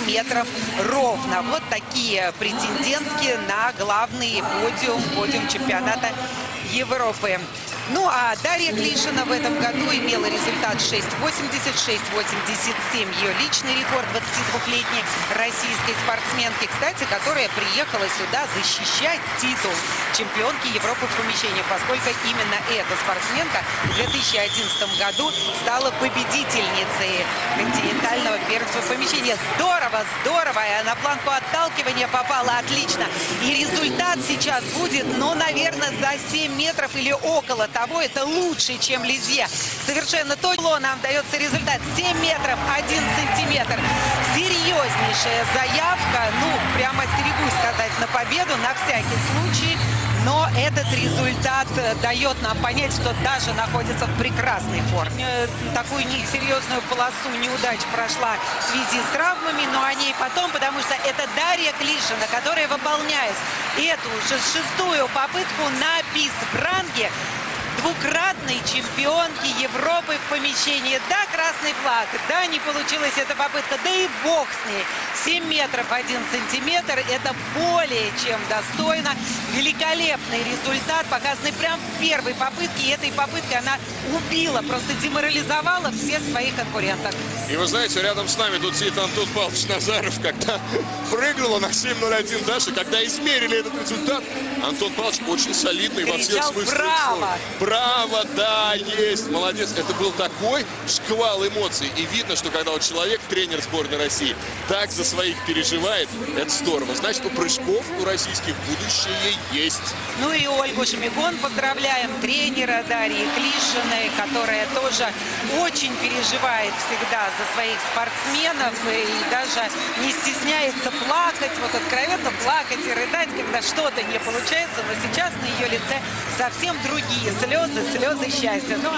метров ровно. Вот такие претендентки на главный подиум чемпионата Европы. Ну а Дарья Клишина в этом году имела результат 6.80, 6.87. Ее личный рекорд 22-летней российской спортсменки, кстати, которая приехала сюда защищать титул чемпионки Европы в помещении, поскольку именно эта спортсменка в 2011 году стала победительницей континентального первенства в помещении. Здорово, здорово! И на планку отталкивания попала отлично. И результат сейчас будет, ну, наверное, за 7 метров или около того. Это лучше, чем Лизье. Совершенно точно нам дается результат 7 метров 1 сантиметр. Серьезнейшая заявка. Ну, прямо остерегусь сказать на победу, на всякий случай. Но этот результат дает нам понять, что даже находится в прекрасной форме. Такую серьезную полосу неудач прошла в связи с травмами, но о ней потом, потому что это Дарья Клишина, которая выполняет эту уже 6-ю попытку на бисбранге, двукратной чемпионки Европы в помещении. Да, красный флаг, да, не получилась эта попытка, да и бог с ней. 7 метров 1 сантиметр, это более чем достойно. Великолепный результат, показанный прямо в первой попытке. И этой попыткой она убила, просто деморализовала всех своих конкурентов. И вы знаете, рядом с нами тут сидит Антон Павлович Назаров, когда прыгнула на 7.01 Даша, когда измерили этот результат, Антон Павлович очень солидный во всех смыслах. Браво! Браво, да, есть, молодец. Это был такой шквал эмоций. И видно, что когда вот человек, тренер сборной России, так за своих переживает, это здорово. Значит, у прыжков у российских будущее есть. Ну и Ольгу Шмигон поздравляем, тренера Дарьи Клишиной, которая тоже очень переживает всегда за своих спортсменов и даже не стесняется плакать, вот откровенно плакать и рыдать, когда что-то не получается. Но сейчас на ее лице совсем другие слезы счастья. Ну,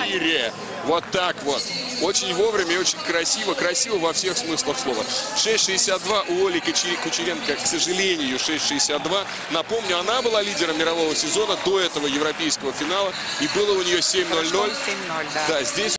вот так вот. Очень вовремя и очень красиво. Красиво во всех смыслах слова. 6.62 у Оли Кучеренко, к сожалению, 6.62. Напомню, она была лидером мирового сезона до этого европейского финала. И было у нее 7.00. Да, здесь